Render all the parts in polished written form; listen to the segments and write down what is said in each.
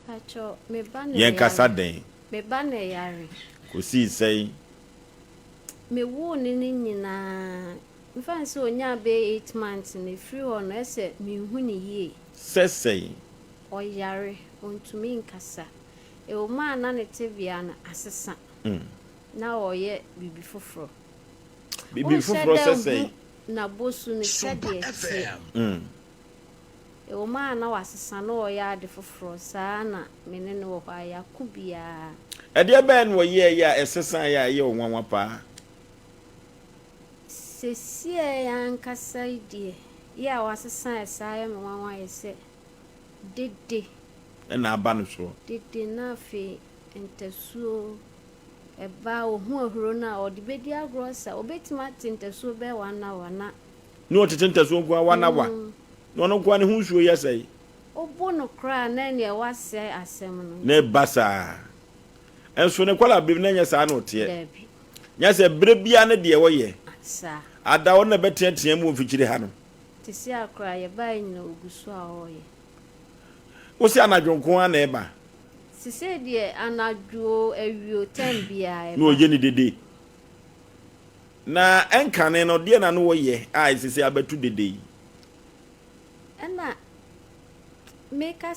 Pacho me ban yen kasa den me ban yare ko si sei me wo ni nyina mfa nse onya be 8 months ne free on ese me hu ni ye sei o yare ontumi nkasa e o ma na ne tebia na asesa na o ye bibi foforo sei na bosu ne sede e o ma na wasesa na o ya de foforo saa na me ne no ho ya kubia e de ben wo ye ya esesa ya ye o nwanwa pa sesie ya nkasa idie ya wasesa esa ya me nwanwa yese dede na aba no so dede na fe entasuo eba ohun ahuro na odibedi agrosa obetima tentasuo be wana ni o tentasuo gwa wana wa no no gwa ne hunsuo yesai obo no kra na ne wase asem no ne basa enso ne kwala bim na nya sa na ote nya se bre bia ne de wo ye sa ada wo na betetea mu ofikyire ha no tisi akra ye ba nyina oguso a oye wo si anadwonko a na eba sise de anadwo awio tambia no ye ni dede na enkane no de na no wo ye a sise abatu dede ena meka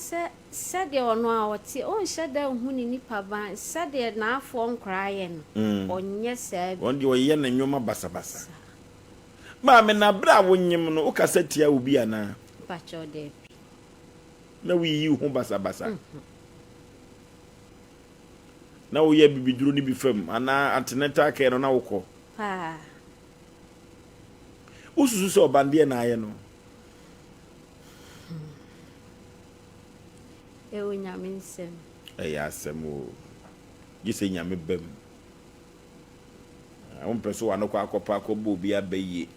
sade ono a wote on hyeda hu ni nipa ban sade na afo nkra ye no onye sabi on de oye na nwoma basabasa ma me na bra wonyem no o kasa tia obi ana pacho de na wi yi hu basabasa na wo ye bibiduru ni bi fam ana antenatal care no na wokọ pa ususu so bande na aye no e o nyame nsem e ya asem o gise nyame bam a peso wa no kwa akopa akobo obi abaye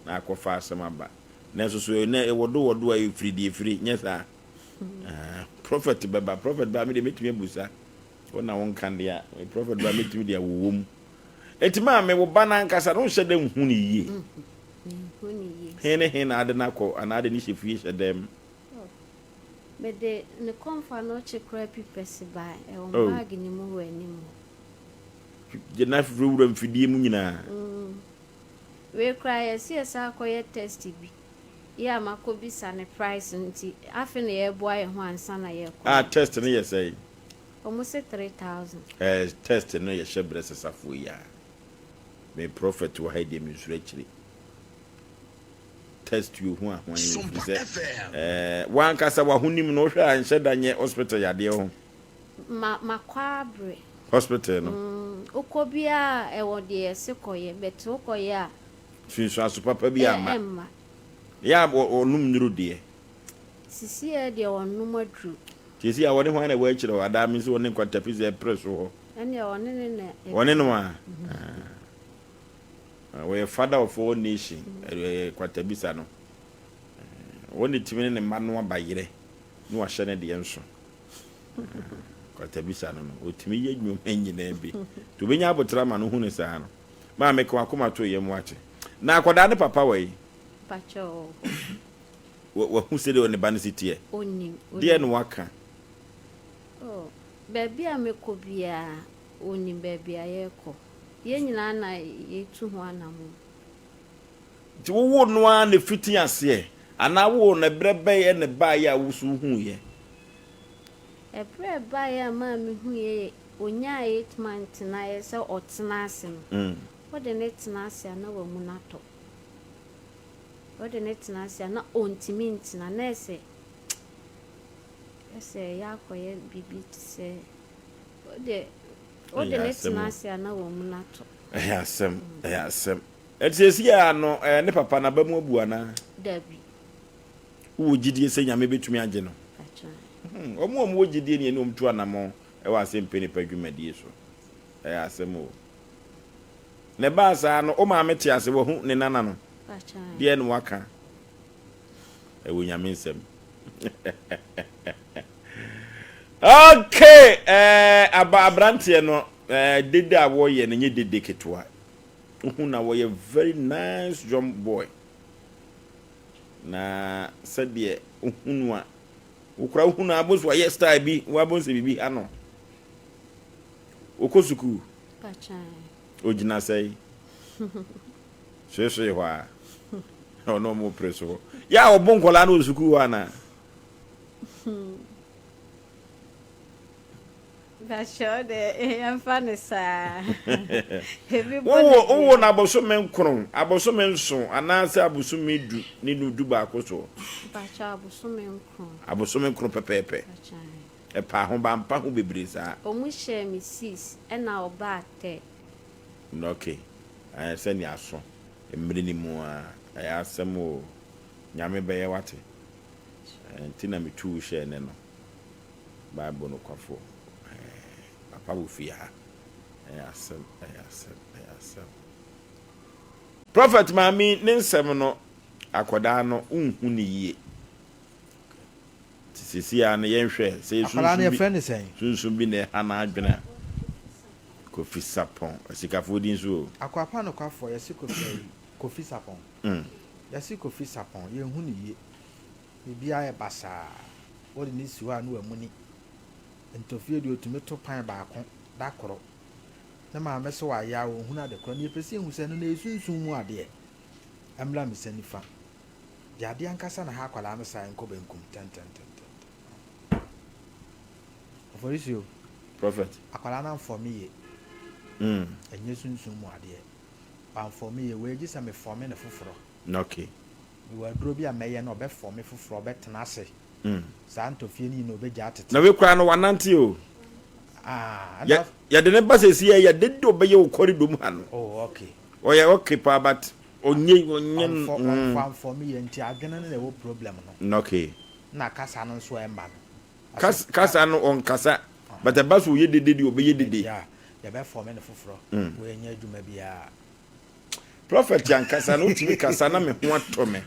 na akofa asem aba na so so na e wodo a free nyesa prophet baba prophet ba me de metumi abusa wona won kan dia prophet ba metumi dia wowom etima me wo bana nkasa no hyede hu ni yie hene ade na ko anade ni hyefi hyedem bede ne konfa no chekra pipesi ba e o bag ni mu wanimu je na furu mfidie mu nyina we cry esa akoye test bi ya makobi sane price nti afi na ye boa ye ho ansa na ye ko test no ye say almost 3000 test no ye shebre sesafo ya me prophet wo haide mi sura kire test you ho ahwan ye wan kasa wa hunim no hwa anhye danye hospital yade ho makwabre hospital no okobia e wo de sekoye beto koye a finso asopapa bi ama ya onum nyuru de sisi e de onum adru sisi a woni ho na wa kire wa da mi so woni kwantapisi e preso ho ene woni no a we father of all nation kwatabisa no woni timene ne manu abayire no ahye ne de enso kwatabisa no otimi ye dwom enyina bi to benya abotra ma no hu ne saa no ma me kwa akoma to ye mu ache na akoda ne papa wai pacho wa hu se de one ban sitie oni de no waka baby amekobia oni baby ayeko ye nyina na yetu ho anamu ti wo no a ne fiti ase ana wo na brebe ye ne ba ya wusu hu ye ebre ba ya ma me hu ye onya 8 months na ye se otena ase no wo de ne tena ase na wa mu nato wo de ne tena ase na ontimi ntina na ese ya koye bibi tse o de ne tena ase na wa mu nato asem etiesi ya no ne papa na ba mu abu ana dabi wo gidie se nyame betumi age no omo gidie ne ne omtu anamo e wa asem peni padwumadie so asem o ne ba sa no o ma meti ase wo hu ne nana no de ne waka e wo nyame nsem okay abrante no dede a wo ye ne nye dede ketwa hu na wo ye very nice young boy na sade uhunu a ukura hunu abos wa yes style bi wa bon se bibi ano okosuku Pachan. ogina sei hwehwe hwa ono mo preso ya obon kola na osuku wa na Basho de I'm funny sa. wo na aboso men so anase aboso medu ni nudu ba akoso Bacho aboso men kron pepepe Pachan. e pa ho ba mpa ho bebre sa Omu share me sis na oba ate. no okay se ni aso emre ni mu a ya asemo nyame be ye wate ntina me tu share ne no bible no kwafo papa wo fi ha asem prophet mami ne nsem no akoda no unhu ne yie sisi ya ne yenhwe se sunsun bi ne hana adwena kofi sapon asikafo din so akwapa no kwafo yesi kofi sapon yesi kofi sapon ye hu ne yie bibia e basa odi ni siwa no amuni ntofie de otumeto pan baako dakoro na ma me so wa ya wo hu na de kro ne pese hu se no na esunsun mu ade amla me sanifa de ade ankasa na ha kwala no sai nko benkum ten oforisio prophet akwala na for me ye enye sunsun mu ade ban for me ye we gi se me for me na foforo okay we dro bi ameye na obe for me foforo obe tena ase sa ntofie ni no be ja tete na we kura no wanante o ya de ne ba se si ya de do be ye o corridor mu hano oh okay okay pa but onye for me ye nti agena na wo problem no okay na kasa no so emba no kasa no on kasa but the bus we dede obe ye dede ya be for me na foforo we nya adwuma bia prophet yankasa no timi kasa na me ho ato me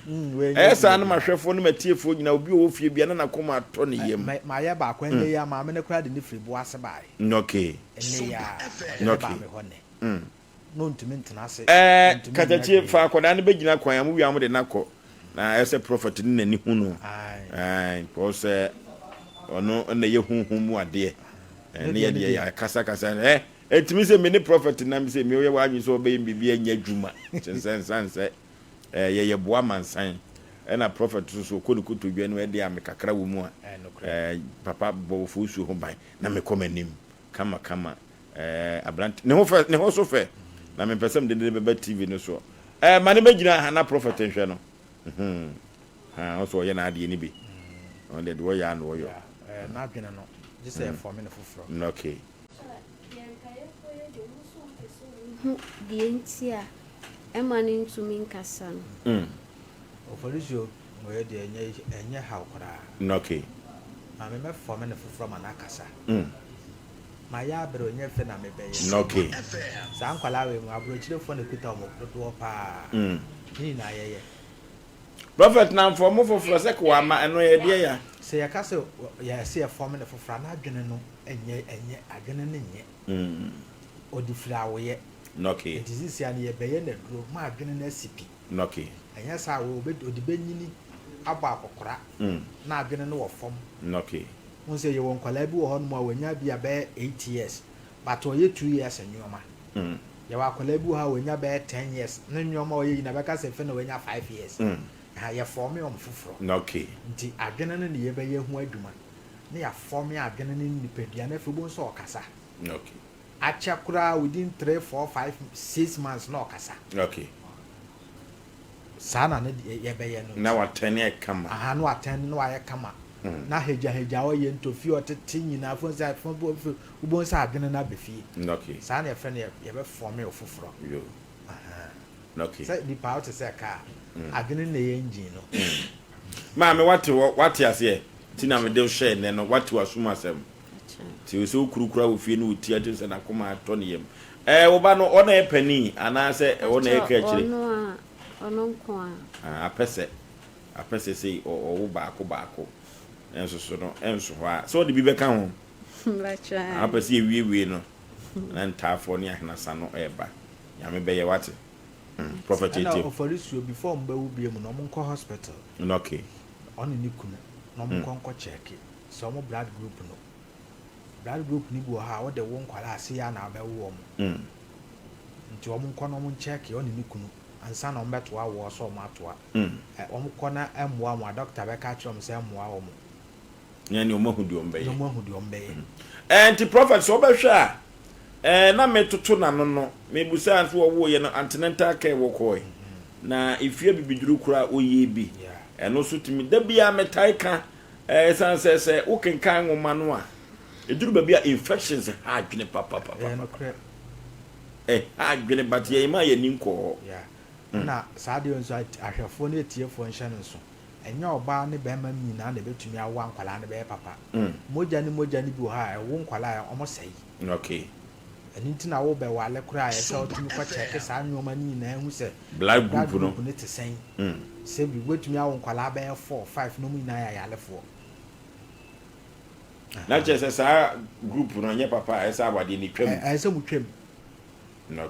esa na mahwefo no matiefo nyina obi o fie bia na koma ato ne yem ma ya ba kwende ya ma me ne kura de ne fribo ase bae okay ene ya okay no ntimi ntena ase katachi fa akoda ne begina kwan ya mu wi amde nakọ na ese prophet ni nani hu no ai ko se ono na ye hunhun mu ade ne ye de ya kasa etimi se me ne prophet na me se me ye wa anyi so be bibia nya dwuma sense ye boa mansan na prophet so ko ne kuto dwa no e de am kakra wo mu a papa bo fusu ho ban na me komanim kama abrant ne ho so fe na me pesem de be TV no so ma ne begina ha na prophet nhwe no o so ye na ade ni bi on de wo ya no wo yo na adwene no just say for me no foforo okay Die ntia emani ntumi nkasa no oforisio moye de enye ha okra okay ma me for me no foforo ma na kasa ma ya bro nye fe na me be ye okay sa nkwala we mu abro chirefo na kuta mo dodo pa ni na ye prophet na for mo foforo se ko ma eno ye de ya se ya kasa ya se ya for me no foforo na adwene no enye adwene ne nye odi flawo ye okay it is ya ne be ye na duro ma adwene na sipi okay enya sa wo odi benyini abo akokora na adwene no wo fom okay won say ye won kwala bi wo ho no awanya bi abe 8 years but o ye 2 years anyoma ye wa kwala bi wo ha awanya be 10 years na nyoma o ye na be ka se fe na awanya 5 years ha ye form me foforo okay nti adwene no ne ye be ye hu adwuma na ya form adwene no nipadua na fe bo so okasa okay achakura within 3 4 5 6 months no okasa okay sana ne ye be ye no na watene kama aha no atene no aye kama na heja o ye ntofi otete nyina afo sa afo bo sa adwene na befi okay sana ye friend ye be form me ofoforo yo okay say di power to say car adwene na ye engine no ma me wate ase ti na me de share ne no wate wasuma asem ti o so kurukura wo fie no uti ade se na koma ato ne yem wo ba no ona e pani ana se wo na e ka akire ono nko apese sei o baako enso so no enso ho a so de bi be ka ho apese ewie no na ntafo ne ahena sa no eba ya me be ye wate prophet eti na oforisu before mba wo biem no mo nko hospital okay oni ni kunu na ɔmo nkɔ check so ɔmo blood group no blood group ni bi wɔ ha wɔde wo nkwala ase ya na abɛwo ɔmo nti ɔmo nkɔ na ɔmo check ɔne ne kunu ansa na ɔmo bɛtoa wɔ so ɔmo atoa ɔmo kɔ na ɛmoa mo a doctor bɛka kyerɛ ɔmo sɛ ɛmoa ɔmo nyane ɔmo hu di ɔmo bɛyɛ ɔmo hu di ɔmo bɛyɛ nti prophet so bɛhwɛ a na metoto na no mebusa nso wo ye no antenatal care wo koi na ifie bibiduru kura oye bi eno so timi da bia metai ka san se wo kenkan nwoma no a eduru ba bia infections ha adwene papa adwene but ye ma ye ninko na saade nso ahwefo na etiefo nhye no so enya oba ne bema nyina na betumi awa nkwala ne be papa moja ni bi ha wo nkwala omo sei okay ani na wo be wale kura ya se otumi kwa check sa nyoma ni na hu se blood group no ne te sen se bi wetumi awo nkwala be 4 5 no mu na ya yalefo na che sa group no nye papa esa abade ni twam se mu twam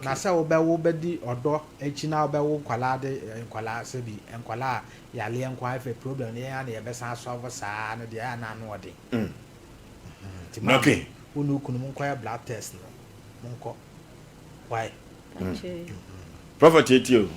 na se wo be di odo echi na wo be wo nkwala de nkwala se bi nkwala yale nkwa fe problem ya na ye be san solve sa no de ya na no ode okay unu kunu mu kwa blood test no Monko. Why? Prophet Etio.